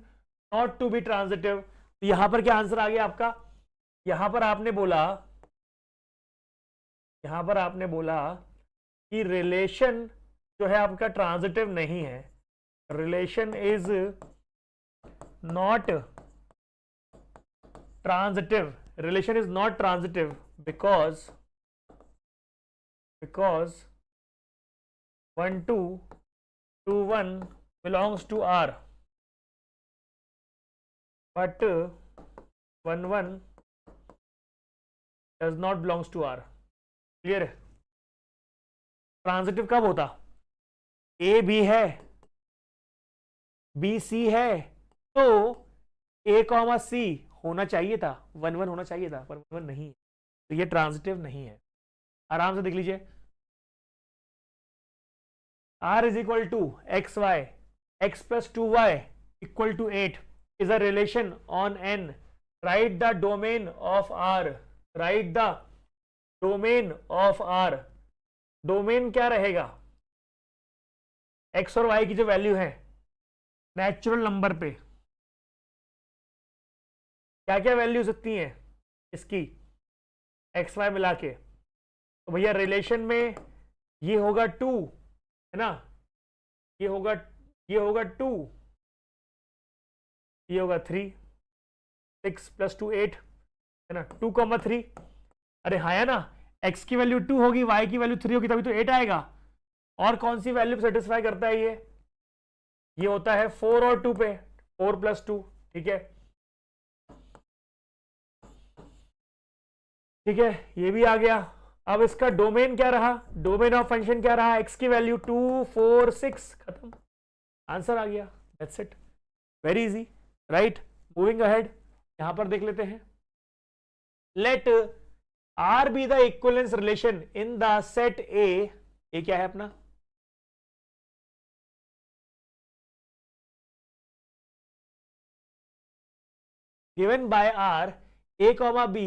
not to be transitive. तो यहां पर क्या आंसर आ गया आपका, यहां पर आपने बोला कि रिलेशन जो है आपका ट्रांजिटिव नहीं है, relation is not transitive, relation is not transitive because 1 2 2 1 belongs to R but 1 1 does not belongs to R। Clear है? ट्रांजिटिव कब होता, ए बी है बी सी है तो ए कॉमा सी होना चाहिए था, 1 1 होना चाहिए था, पर 1 1 नहीं है, तो ये ट्रांजिटिव नहीं है। आराम से देख लीजिए, R is equal to X Y x plus 2y equal to 8 is a relation on n. Write the domain of R. Write the domain of R. Domain क्या रहेगा? x और y की जो वैल्यू है नेचुरल नंबर पे क्या क्या वैल्यू सकती हैं इसकी एक्स वाई मिला के? तो भैया रिलेशन में ये होगा 2 है ना, ये होगा 2, ये होगा 3, 6 + 2 8 है ना, 2,3। अरे हाँ है ना, x की वैल्यू 2 होगी, y की वैल्यू 3 होगी, तभी तो 8 आएगा। और कौन सी वैल्यू सेटिस्फाई करता है ये होता है 4 और 2 पे, 4 + 2। ठीक है, ठीक है, ये भी आ गया। अब इसका डोमेन क्या रहा? डोमेन ऑफ फंक्शन क्या रहा? x की वैल्यू 2 4 6, खत्म, आंसर आ गया। That's it, very easy, right. Moving ahead, यहां पर देख लेते हैं। Let R be the equivalence relation in the set A. ये क्या है अपना? Given by R a, b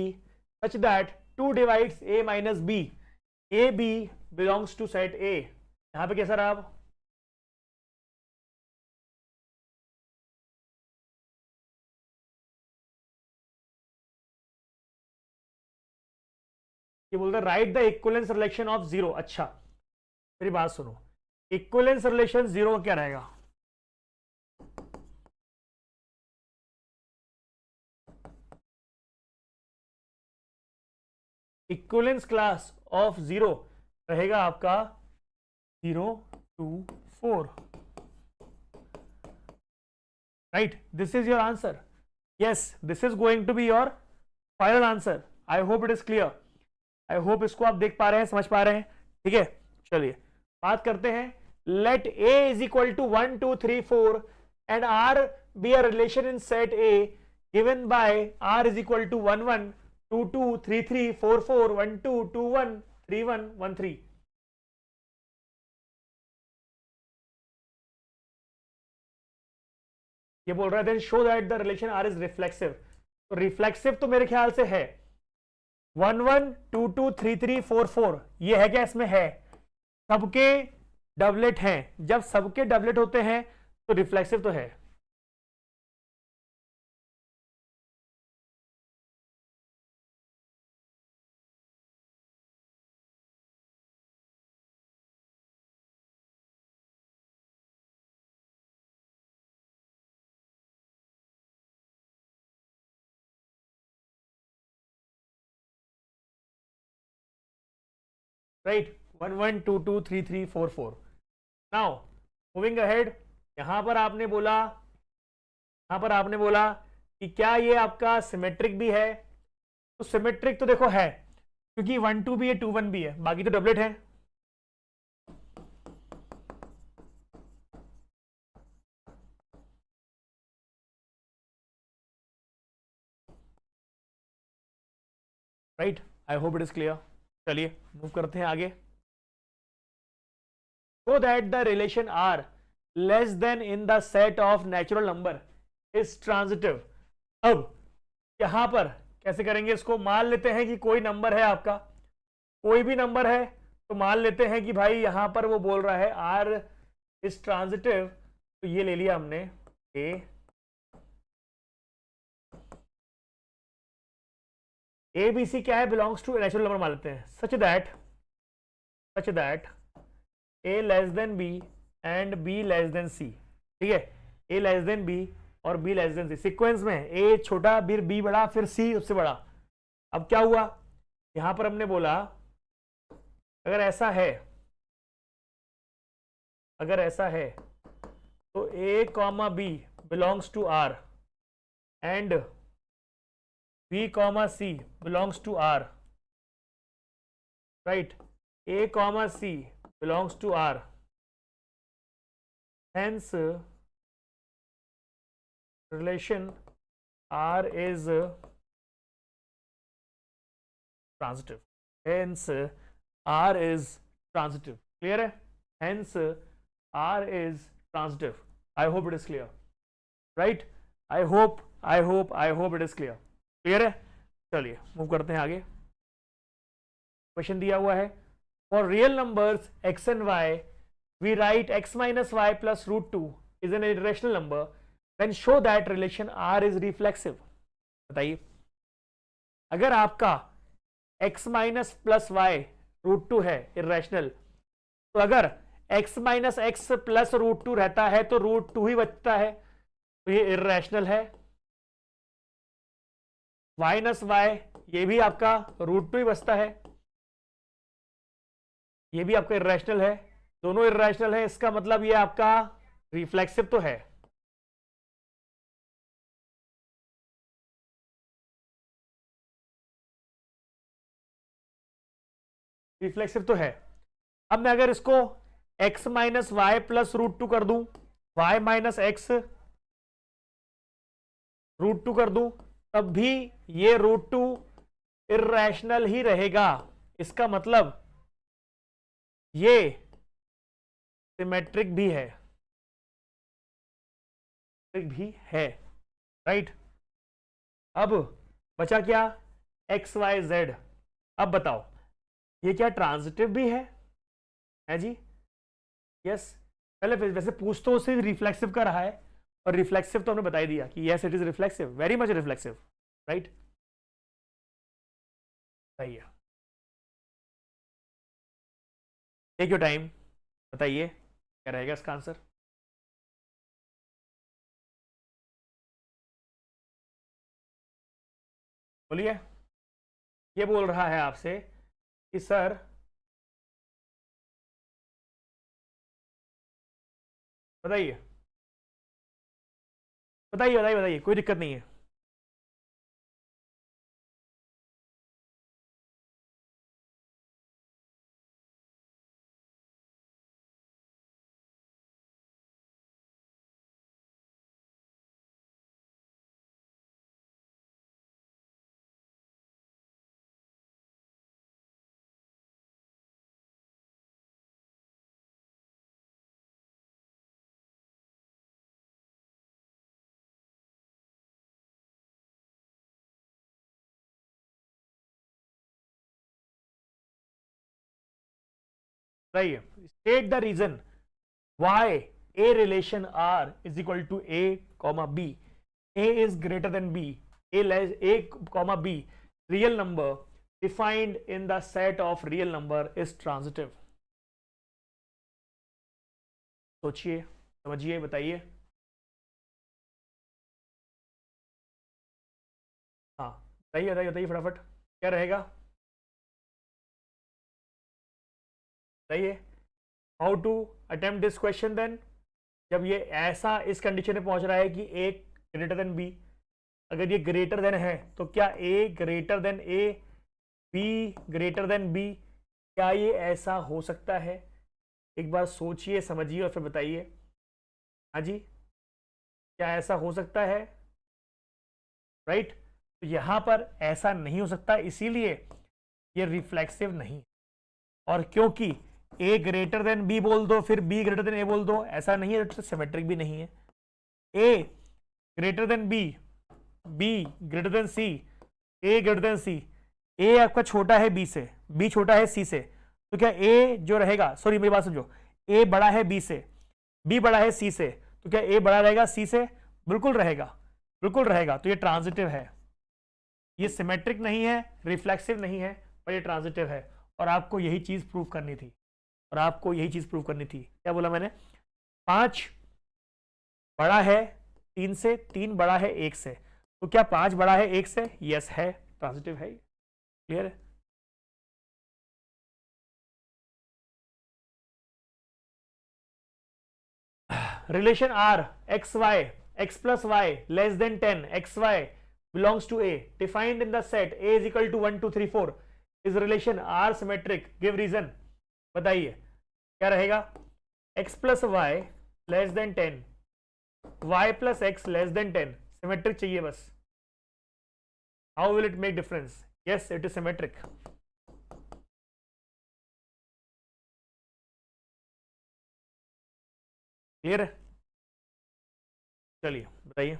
such that 2 divides a minus b, a b belongs to set A। यहां पे कैसा रहा? अब ये बोलता है right the equivalence relation of 0। अच्छा मेरी बात सुनो, इक्विवेलेंस रिलेशन 0 का क्या रहेगा? इक्विवेलेंस क्लास ऑफ 0 रहेगा आपका 0 2 4, right. This is your answer. Yes, this is going to be your final answer. I hope it is clear. I hope इसको आप देख पा रहे हैं, समझ पा रहे हैं। ठीक है, चलिए बात करते हैं। Let a is equal to 1 2 3 4 and r be a relation in set a given by r is equal to 1 1 2 2 3 3 4 4 1 2 2 1 3 1 1 3। ये बोल रहा है then show that the relation r is reflexive. तो रिफ्लेक्सिव तो मेरे ख्याल से है 1 1 2 2 3 3 4 4। ये है क्या? इसमें है, सबके डबलेट हैं। जब सबके डबलेट होते हैं तो रिफ्लेक्सिव तो है। राइट, 1 1 2 2 3 3 4 4। नाउ मूविंग अहेड, यहां पर आपने बोला कि क्या ये आपका सिमेट्रिक भी है? तो सिमेट्रिक तो देखो है, क्योंकि 1 2 भी है 2 1 भी है, बाकी तो डबलेट है। Right, I hope it is clear. चलिए मूव करते हैं आगे। so that the relation r less than in the set of natural number is transitive। अब यहां पर कैसे करेंगे इसको? मान लेते हैं कि कोई नंबर है आपका, कोई भी नंबर है, तो मान लेते हैं कि भाई यहां पर वो बोल रहा है r इज ट्रांजिटिव। तो ये ले लिया हमने a b c क्या है? बिलोंग्स टू नेचुरल नंबर मान लेते हैं। Such that a less than b and b less than c। ठीक है, a लेस देन b और b less than c sequence में, a छोटा फिर b बड़ा फिर c उससे बड़ा। अब क्या हुआ? यहां पर हमने बोला अगर ऐसा है तो a comma b belongs to r and b comma c belongs to r। Right, a comma c belongs to R, hence relation R is transitive। hence R is transitive। clear है? hence R is transitive। I hope it is clear, right? I hope it is clear. Clear है? चलिए मूव करते हैं आगे। क्वेश्चन दिया हुआ है, for real numbers x and y we write x minus Y plus root two is an irrational number, then show that relation r is reflexive. बताइए, अगर आपका x minus plus Y root two है इरेशनल, तो अगर x minus X plus root two रहता है तो रूट टू ही बचता है, तो ये इरेशनल है। माइनस वाई, ये भी आपका रूट टू ही बचता है, ये भी आपका इरेशनल है, दोनों इरेशनल है। इसका मतलब ये आपका रिफ्लेक्सिव तो है। रिफ्लेक्सिव तो है। अब मैं अगर इसको x minus Y plus root two कर दूं, y minus X root two कर दूं, तब भी ये रूट टू इरेशनल ही रहेगा। इसका मतलब ये सिमेट्रिक भी है, राइट? अब बचा क्या? X Y Z. अब बताओ, ये क्या ट्रांजिटिव भी है जी? यस। पहले वैसे पूछ तो उसे रिफ्लेक्सिव का रहा है, और रिफ्लेक्सिव तो हमने बता ही दिया कि yes it is reflexive, very much reflexive, right? सही है। टेक योर टाइम, बताइए क्या रहेगा इसका आंसर। बोलिए। ये बोल रहा है आपसे कि सर बताइए बताइए बताइए बताइए, कोई दिक्कत नहीं है। बताइए, state the reason why A relation R is equal to A comma B, A is greater than B, A comma B real number defined in the set of real number is transitive. सोचिए, समझिए, बताइए। हाँ, बताइए बताइए बताइए फटाफट, क्या रहेगा? बताइए, how to attempt this question then. जब ये ऐसा इस कंडीशन में पहुंच रहा है कि ए ग्रेटर देन बी, अगर ये ग्रेटर देन है तो क्या A greater than A, B greater than B, क्या ये ऐसा हो सकता है? एक बार सोचिए, समझिए और फिर बताइए। हाँ जी, क्या ऐसा हो सकता है? राइट? तो यहां पर ऐसा नहीं हो सकता, इसीलिए ये रिफ्लेक्सिव नहीं। और क्योंकि ए ग्रेटर देन बी बोल दो फिर बी ग्रेटर देन ए बोल दो, ऐसा नहीं है, तो सिमेट्रिक भी नहीं है। A greater than B, B greater than C, A greater than C, A आपका छोटा है बी से, बी छोटा है सी से, तो क्या ए जो रहेगा, सॉरी मेरी बात समझो, ए बड़ा है बी से, बी बड़ा है सी से, तो क्या ए बड़ा रहेगा सी से? बिल्कुल रहेगा, बिल्कुल रहेगा। तो ये ट्रांजिटिव है, ये सिमेट्रिक नहीं है, रिफ्लेक्सिव नहीं है, पर ये ट्रांजिटिव है। और आपको यही चीज प्रूव करनी थी, और आपको यही चीज प्रूव करनी थी। क्या बोला मैंने? 5 बड़ा है 3 से, 3 बड़ा है 1 से, तो क्या 5 बड़ा है 1 से? यस है, ट्रांजिटिव है। क्लियर है? Relation R X Y, X plus Y less than 10, X Y belongs to A, defined in the set A is equal to 1 2 3 4, is relation R symmetric, give reason। बताइए क्या रहेगा? x plus y less than 10, y plus x less than 10, symmetric चाहिए बस। how will it make difference? yes it is symmetric। Clear है? चलिए बताइए।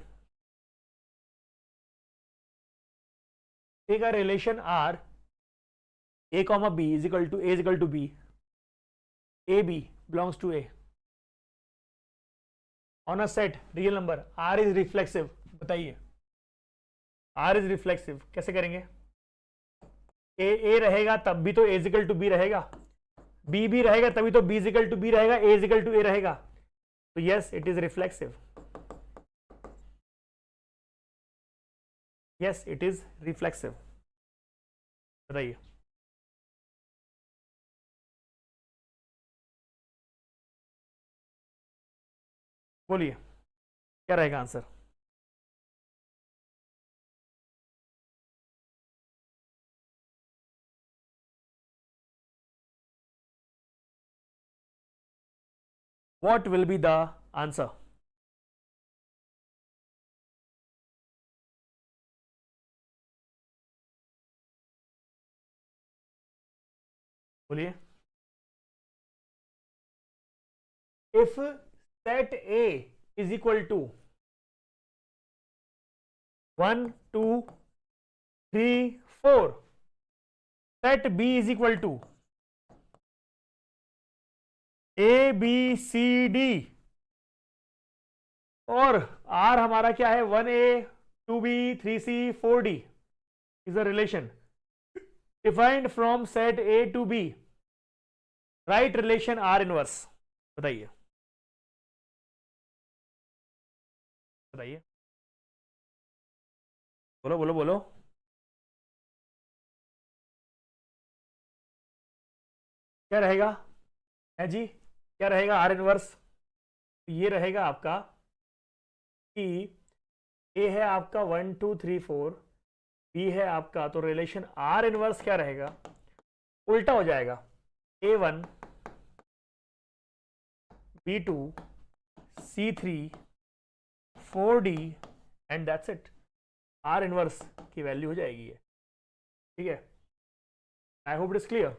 एक relation R A comma B is equal to A is equal to B, A B belongs to A on a set real number R is reflexive. बताइए आर इज रिफ्लेक्सिव कैसे करेंगे? ए रहेगा तब भी तो ए इक्वल टू बी रहेगा, बी रहेगा तभी तो बी इक्वल टू बी रहेगा, ए इक्वल टू ए रहेगा। तो yes it is reflexive, yes it is reflexive. बताइए। बोलिए क्या रहेगा आंसर? What will be the answer? बोलिए। If set A is equal to 1 2 3 4, set B is equal to A B C D और R हमारा क्या है? 1A 2B 3C 4D is a relation defined from set A to B. Write relation R inverse. बताइए बताइए, बोलो बोलो बोलो। क्या रहेगा है जी? क्या रहेगा आर इनवर्स? ये रहेगा आपका कि ए है आपका 1 2 3 4, बी है आपका, तो रिलेशन आर इनवर्स क्या रहेगा? उल्टा हो जाएगा, A1 B2 C3 4D and that's it. R inverse की वैल्यू हो जाएगी ये, ठीक है। I hope it is clear,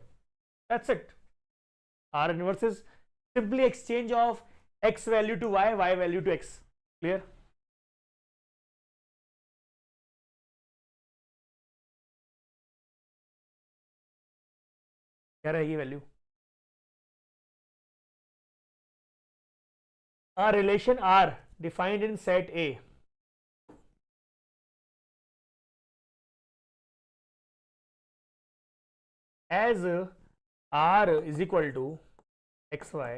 that's it. R inverse is simply exchange of x value to y, y value to x। Clear? क्या रहेगी वैल्यू? A relation R defined in set A as R is equal to xy,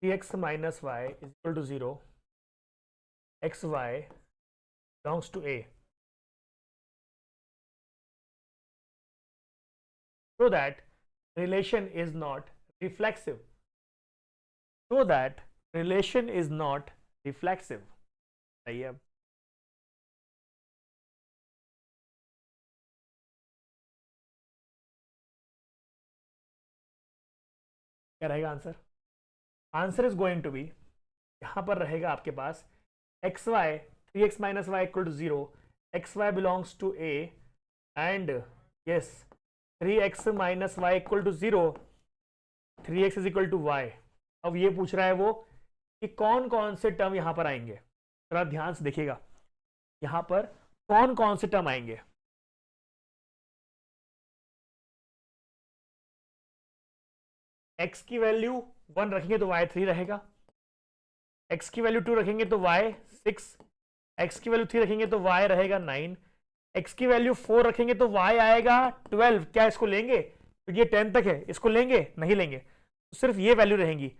3x minus y is equal to 0, xy belongs to A, so that relation is not reflexive. So that relation is not reflexive. सही है। क्या रहेगा answer? Answer is going to be, यहां पर रहेगा आपके पास X Y 3x minus Y equal to 0, X Y belongs to A and yes 3x minus Y equal to 0, 3x is equal to Y. अब ये पूछ रहा है वो कि कौन कौन से टर्म यहां पर आएंगे, थोड़ा ध्यान से देखिएगा यहां पर कौन कौन से टर्म आएंगे। x की वैल्यू 1 रखेंगे तो y 3 रहेगा, x की वैल्यू 2 रखेंगे तो y 6, x की वैल्यू 3 रखेंगे तो y रहेगा 9, x की वैल्यू 4 रखेंगे तो y आएगा 12। क्या इसको लेंगे? तो ये 10 तक है, इसको लेंगे? नहीं लेंगे, तो सिर्फ ये वैल्यू रहेंगी।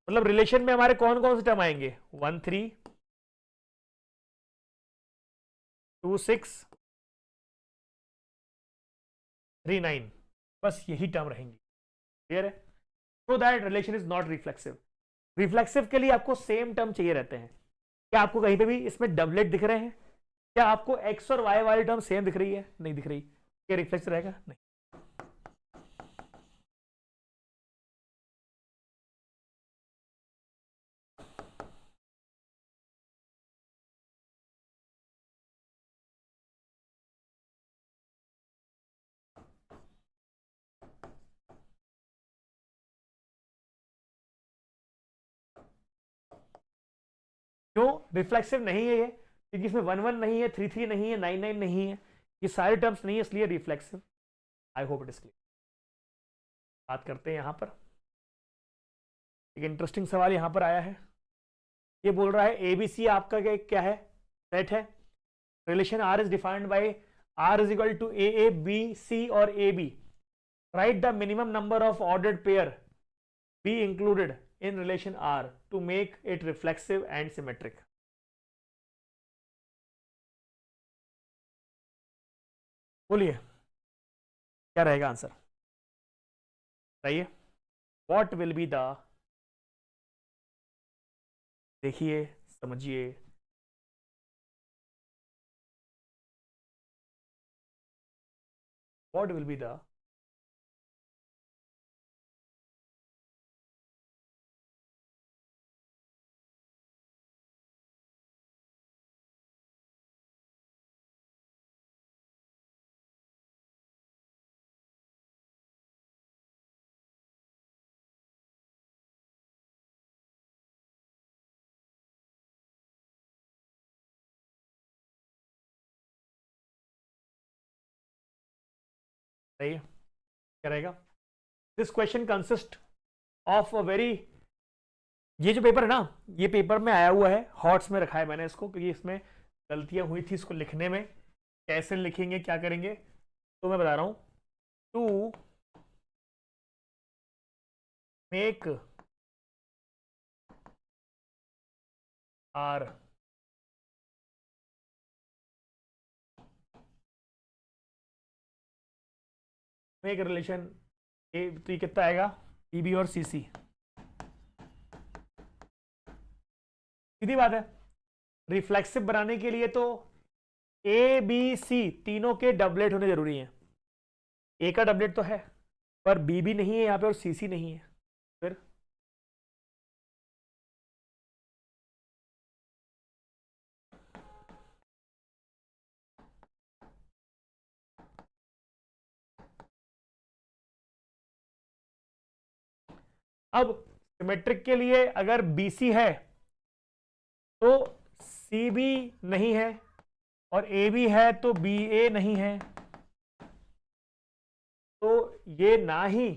मतलब रिलेशन में हमारे कौन कौन से टर्म आएंगे? 1 3 2 6 3 9, बस यही टर्म रहेंगी। क्लियर है? So that relation is not reflexive. Reflexive के लिए आपको सेम टर्म चाहिए रहते हैं। क्या आपको कहीं पे भी इसमें डबलेट दिख रहे हैं? क्या आपको एक्स और वाई वाली टर्म सेम दिख रही है? नहीं दिख रही। क्या रिफ्लेक्सिव रहेगा? नहीं। क्यों रिफ्लेक्सिव नहीं है ये? क्योंकि इसमें 1 1 नहीं है, 3 3 नहीं है, 9 9 नहीं है, ये सारे टर्म्स नहीं है, इसलिए reflexive. I hope it is clear. बात करते हैं यहां पर एक इंटरेस्टिंग सवाल यहां पर आया है। ये बोल रहा है एबीसी आपका क्या है? सेट है। Relation R is defined by R is equal to A B C और A B. Write the minimum number of ordered pair be included in relation R to make it reflexive and symmetric. बोलिए क्या रहेगा आंसर? बताइए what will be the, देखिए समझिए, what will be the क्या रहेगा? This question consist of a very, ये जो पेपर है ना, ये पेपर में आया हुआ है, हॉट्स में रखा है मैंने इसको, क्योंकि इसमें गलतियां हुई थी इसको लिखने में। कैसे लिखेंगे, क्या करेंगे, तो मैं बता रहा हूं। To make R make relation A, तो ये कितना आएगा? पीबी और सीसी। सीधी बात है, रिफ्लेक्सिव बनाने के लिए तो ए बी सी तीनों के डबलेट होने जरूरी हैं। ए का डबलेट तो है, पर बी भी नहीं है यहां पे और सी सी नहीं है। फिर अब सिमेट्रिक के लिए अगर बीसी है तो सी बी नहीं है, और ए बी है तो बी ए नहीं है, तो ये ना ही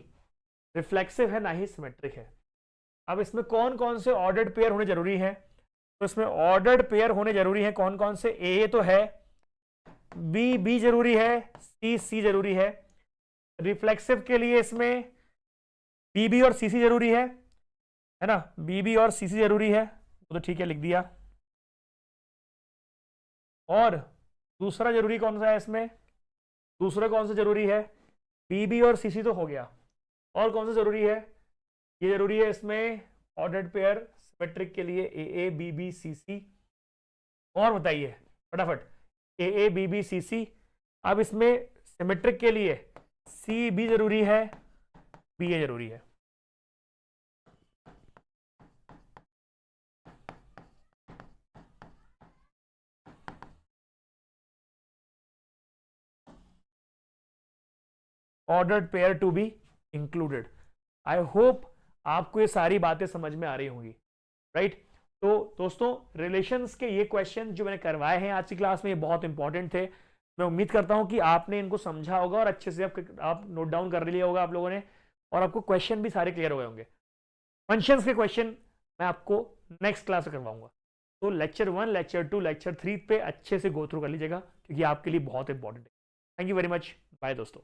रिफ्लेक्सिव है ना ही सिमेट्रिक है। अब इसमें कौन कौन से ऑर्डर्ड पेयर होने जरूरी है? तो इसमें ऑर्डर्ड पेयर होने जरूरी है कौन कौन से? ए तो है, बी बी जरूरी है, सी सी जरूरी है। रिफ्लेक्सिव के लिए इसमें बी बी और सी सी जरूरी है ना? बी बी और सी सी जरूरी है, तो ठीक है लिख दिया। और दूसरा जरूरी कौन सा है इसमें? दूसरा कौन सा जरूरी है? बी बी और सी सी तो हो गया, और कौन सा जरूरी है? ये जरूरी है इसमें ऑर्डर्ड पेयर सिमेट्रिक के लिए ए बी बी सी सी। और बताइए फटाफट, ए बी बी सी सी। अब इसमें सिमेट्रिक के लिए सी बी जरूरी है, बी ए जरूरी है। Ordered pair to be included. I hope आपको ये सारी बातें समझ में आ रही होंगी, राइट? तो दोस्तों रिलेशंस के ये क्वेश्चन जो मैंने करवाए हैं आज की क्लास में, ये बहुत इंपॉर्टेंट थे। मैं उम्मीद करता हूं कि आपने इनको समझा होगा और अच्छे से आप नोट डाउन कर लिया होगा आप लोगों ने, और आपको क्वेश्चन भी सारे क्लियर हो गए होंगे। फंक्शंस के क्वेश्चन मैं आपको नेक्स्ट क्लास में करवाऊंगा, तो लेक्चर 1, लेक्चर 2, लेक्चर 3 पे अच्छे से गो थ्रू कर लीजिएगा, क्योंकि आपके लिए बहुत इंपॉर्टेंट है। Thank you very much, bye दोस्तों।